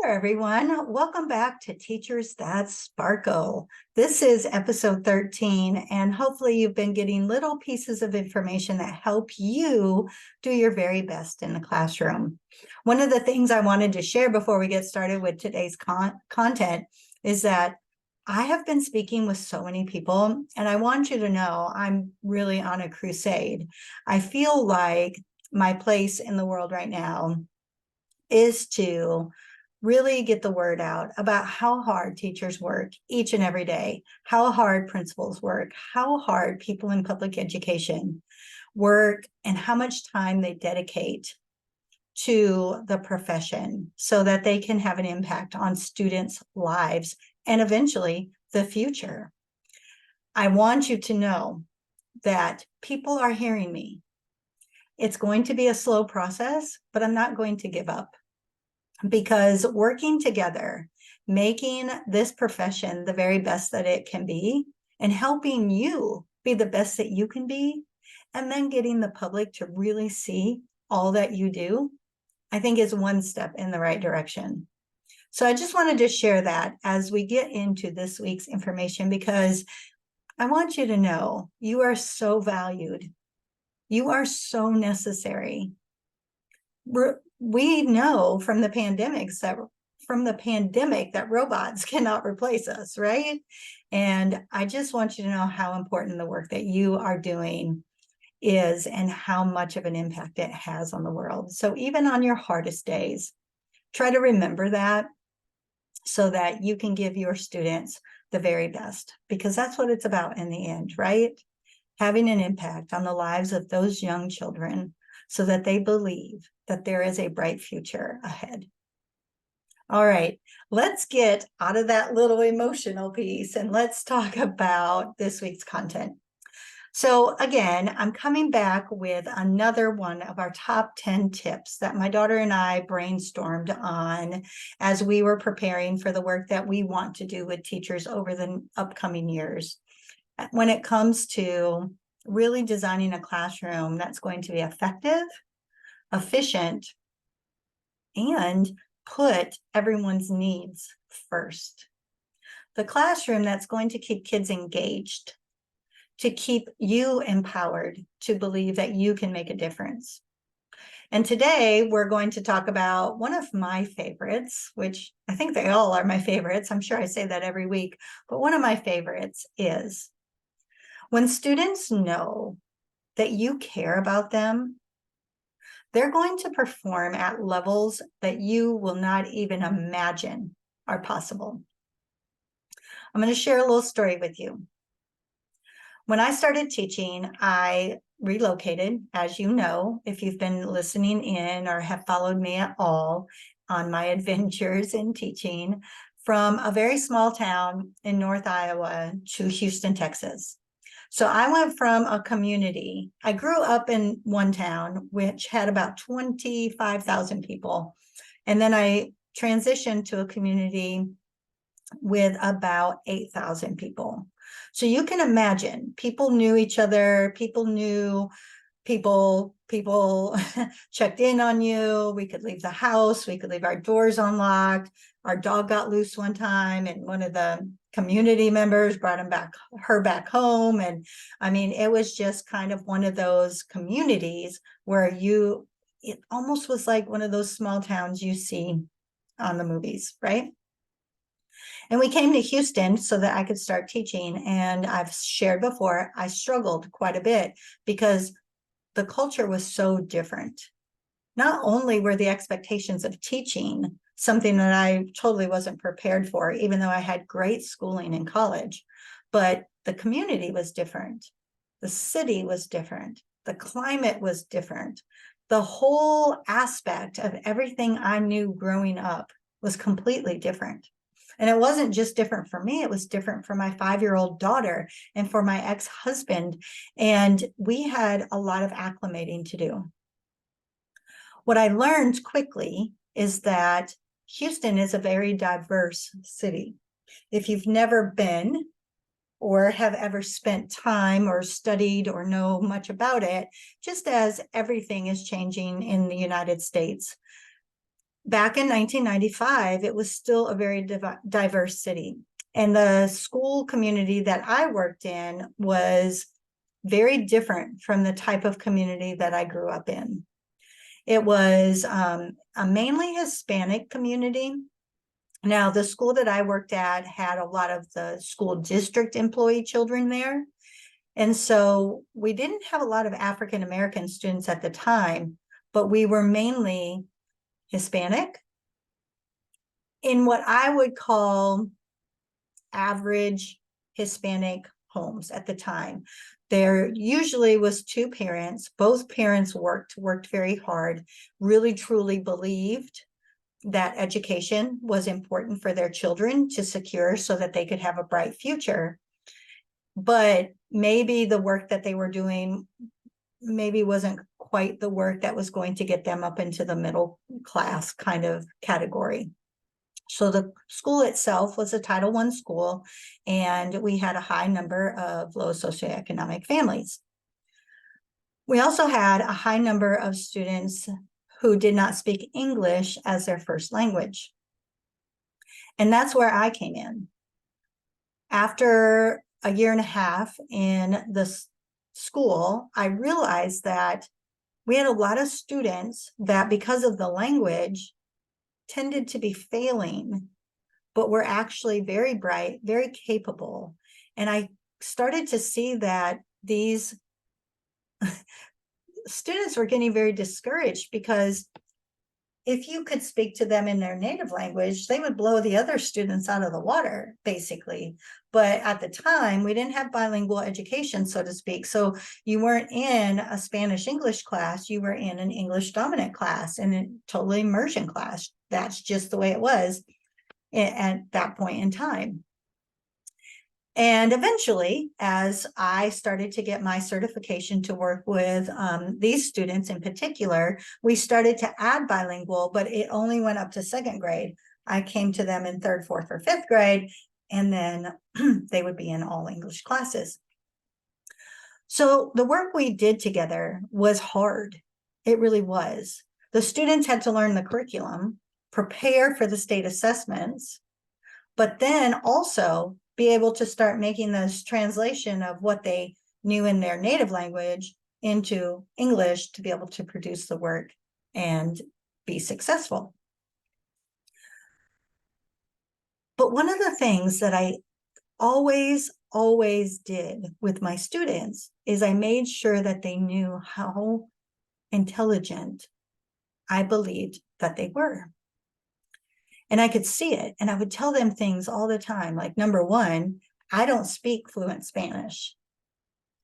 there, everyone. Welcome back to Teachers That Sparkle. This is episode 13, and hopefully you've been getting little pieces of information that help you do your very best in the classroom. One of the things I wanted to share before we get started with today's content is that I have been speaking with so many people, and I want you to know I'm really on a crusade. I feel like my place in the world right now is to really get the word out about how hard teachers work each and every day, how hard principals work, how hard people in public education work, and how much time they dedicate to the profession so that they can have an impact on students' lives and eventually the future. I want you to know that people are hearing me. It's going to be a slow process, but I'm not going to give up. Because working together, making this profession the very best that it can be, and helping you be the best that you can be, and then getting the public to really see all that you do, I think is one step in the right direction. So I just wanted to share that as we get into this week's information, because I want you to know you are so valued. You are so necessary. We know from the pandemic that robots cannot replace us, right? And I just want you to know how important the work that you are doing is and how much of an impact it has on the world. So even on your hardest days, try to remember that so that you can give your students the very best, because that's what it's about in the end, right? Having an impact on the lives of those young children so that they believe that there is a bright future ahead. All right, let's get out of that little emotional piece and let's talk about this week's content. So again, I'm coming back with another one of our top 10 tips that my daughter and I brainstormed on as we were preparing for the work that we want to do with teachers over the upcoming years. When it comes to really designing a classroom that's going to be effective, efficient, and put everyone's needs first. The classroom that's going to keep kids engaged, to keep you empowered to believe that you can make a difference. And today we're going to talk about one of my favorites, which I think they all are my favorites. I'm sure I say that every week, but one of my favorites is when students know that you care about them, they're going to perform at levels that you will not even imagine are possible. I'm going to share a little story with you. When I started teaching, I relocated, as you know, if you've been listening in or have followed me at all on my adventures in teaching, from a very small town in North Iowa to Houston, Texas. So I went from a community. I grew up in one town which had about 25,000 people. And then I transitioned to a community with about 8,000 people. So you can imagine people knew each other, people checked in on you. We could leave the house, we could leave our doors unlocked. Our dog got loose one time and one of the community members brought her back home. And I mean, it was just kind of one of those communities where it almost was like one of those small towns you see on the movies, right? And we came to Houston so that I could start teaching. And I've shared before, I struggled quite a bit because the culture was so different. Not only were the expectations of teaching something that I totally wasn't prepared for, even though I had great schooling in college, but the community was different. The city was different. The climate was different. The whole aspect of everything I knew growing up was completely different. And it wasn't just different for me, it was different for my 5-year-old daughter and for my ex-husband. And we had a lot of acclimating to do. What I learned quickly is that Houston is a very diverse city. If you've never been or have ever spent time or studied or know much about it, just as everything is changing in the United States, back in 1995, it was still a very diverse city. And the school community that I worked in was very different from the type of community that I grew up in. It was a mainly Hispanic community. Now, the school that I worked at had a lot of the school district employee children there. And so we didn't have a lot of African American students at the time, but we were mainly Hispanic in what I would call average Hispanic homes at the time. There usually was two parents. Both parents worked very hard, really truly believed that education was important for their children to secure so that they could have a bright future. But maybe the work that they were doing maybe wasn't quite the work that was going to get them up into the middle class kind of category. So the school itself was a Title I school, and we had a high number of low socioeconomic families. We also had a high number of students who did not speak English as their first language. And that's where I came in. After a year and a half in the school, I realized that we had a lot of students that, because of the language, tended to be failing, but were actually very bright, very capable. And I started to see that these students were getting very discouraged, because if you could speak to them in their native language, they would blow the other students out of the water, basically. But at the time, we didn't have bilingual education, so to speak. So you weren't in a Spanish English class, you were in an English dominant class and a totally immersion class. That's just the way it was at that point in time. And eventually, as I started to get my certification to work with these students in particular, we started to add bilingual, but it only went up to second grade. I came to them in third, fourth, or fifth grade, and then they would be in all English classes. So the work we did together was hard. It really was. The students had to learn the curriculum, prepare for the state assessments, but then also be able to start making this translation of what they knew in their native language into English to be able to produce the work and be successful. But one of the things that I always did with my students is I made sure that they knew how intelligent I believed that they were. And I could see it. And I would tell them things all the time. Like, number one, I don't speak fluent Spanish.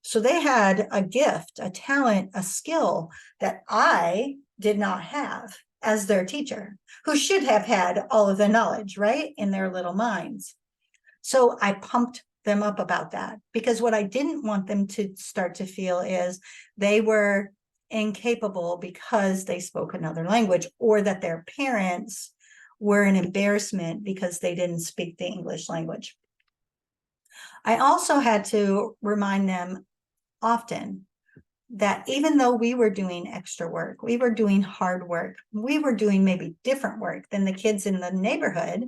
So they had a gift, a talent, a skill that I did not have as their teacher, who should have had all of the knowledge, right, in their little minds. So I pumped them up about that, because what I didn't want them to start to feel is they were incapable because they spoke another language, or that their parents were an embarrassment because they didn't speak the English language. I also had to remind them often that even though we were doing extra work, we were doing hard work, we were doing maybe different work than the kids in the neighborhood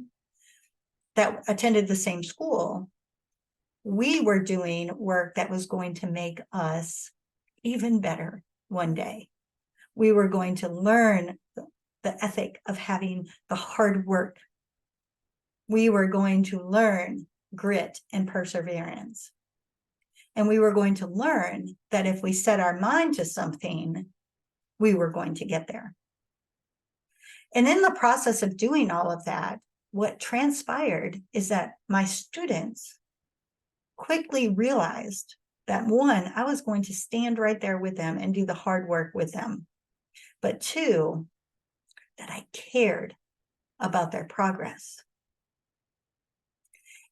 that attended the same school, we were doing work that was going to make us even better one day. We were going to learn the ethic of having the hard work. We were going to learn grit and perseverance. And we were going to learn that if we set our mind to something, we were going to get there. And in the process of doing all of that, what transpired is that my students quickly realized that, one, I was going to stand right there with them and do the hard work with them. But two, that I cared about their progress.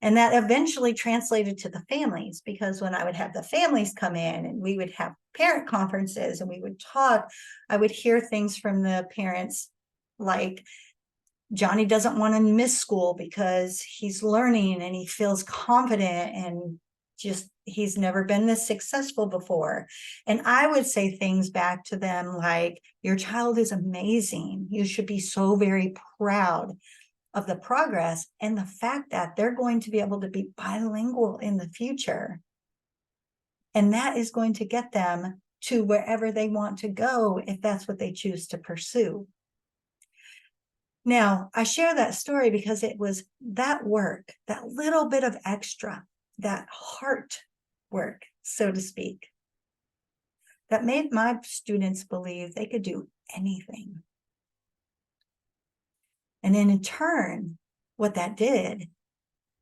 And that eventually translated to the families, because when I would have the families come in and we would have parent conferences and we would talk, I would hear things from the parents like, Johnny doesn't want to miss school because he's learning and he feels confident and he's never been this successful before. And I would say things back to them like, your child is amazing. You should be so very proud of the progress and the fact that they're going to be able to be bilingual in the future. And that is going to get them to wherever they want to go if that's what they choose to pursue. Now, I share that story because it was that work, that little bit of extra, that heart work, so to speak, that made my students believe they could do anything. And then in turn, what that did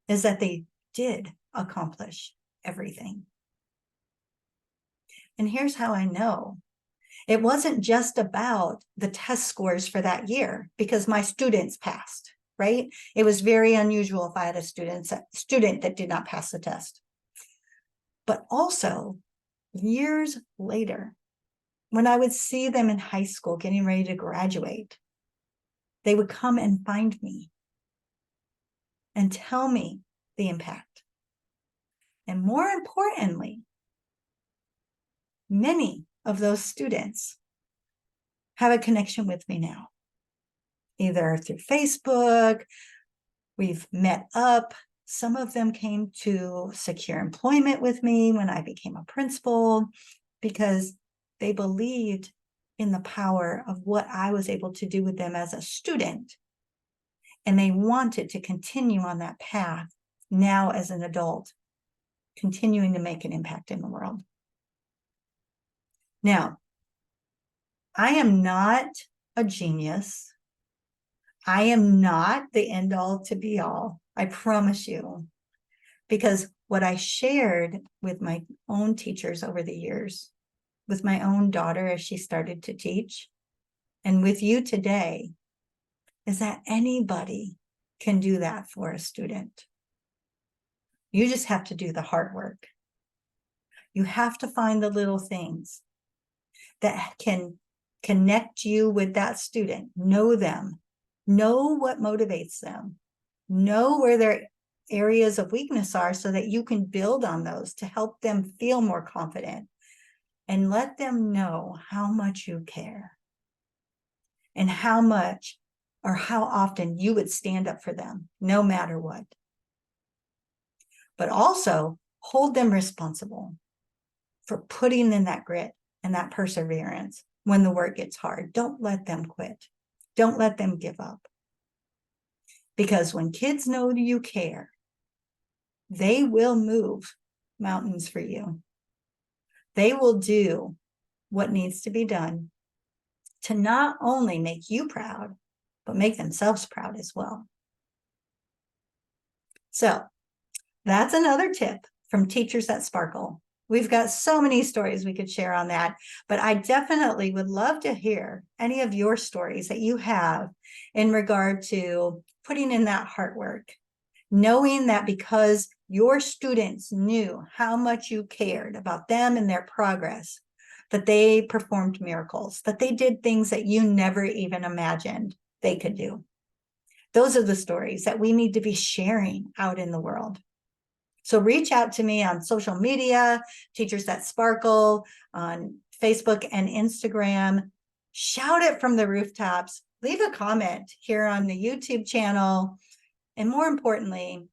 is that they did accomplish everything. And here's how I know. It wasn't just about the test scores for that year, because my students passed, right? It was very unusual if I had a student that did not pass the test. But also, years later, when I would see them in high school getting ready to graduate, they would come and find me and tell me the impact. And more importantly, many of those students have a connection with me now, either through Facebook, we've met up. Some of them came to secure employment with me when I became a principal because they believed in the power of what I was able to do with them as a student. And they wanted to continue on that path now as an adult, continuing to make an impact in the world. Now, I am not a genius. I am not the end all to be all. I promise you, because what I shared with my own teachers over the years, with my own daughter as she started to teach, and with you today, is that anybody can do that for a student. You just have to do the hard work. You have to find the little things that can connect you with that student, know them, know what motivates them, know where their areas of weakness are so that you can build on those to help them feel more confident, and let them know how much you care and how much or how often you would stand up for them no matter what. But also hold them responsible for putting in that grit and that perseverance when the work gets hard. Don't let them quit. Don't let them give up. Because when kids know you care, they will move mountains for you. They will do what needs to be done to not only make you proud, but make themselves proud as well. So that's another tip from Teachers That Sparkle. We've got so many stories we could share on that, but I definitely would love to hear any of your stories that you have in regard to putting in that hard work, knowing that because your students knew how much you cared about them and their progress, that they performed miracles, that they did things that you never even imagined they could do. Those are the stories that we need to be sharing out in the world. So reach out to me on social media, Teachers That Sparkle, on Facebook and Instagram. Shout it from the rooftops. Leave a comment here on the YouTube channel. And more importantly,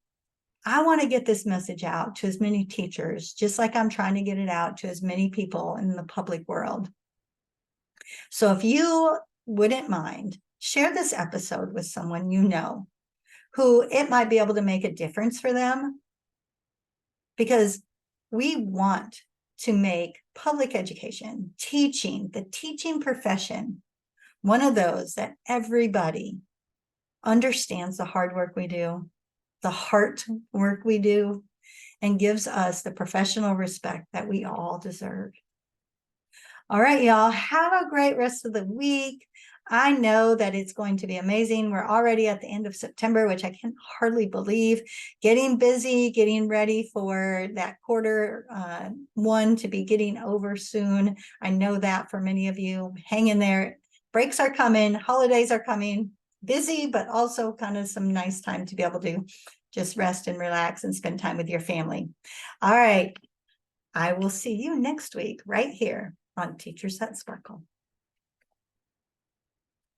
I want to get this message out to as many teachers, just like I'm trying to get it out to as many people in the public world. So if you wouldn't mind, share this episode with someone you know who it might be able to make a difference for them. Because we want to make public education, teaching, the teaching profession, one of those that everybody understands the hard work we do, the heart work we do, and gives us the professional respect that we all deserve. All right, y'all, have a great rest of the week. I know that it's going to be amazing. We're already at the end of September, which I can hardly believe. Getting busy, getting ready for that quarter one to be getting over soon. I know that for many of you. Hang in there. Breaks are coming. Holidays are coming. Busy, but also kind of some nice time to be able to just rest and relax and spend time with your family. All right. I will see you next week right here on Teachers That Sparkle.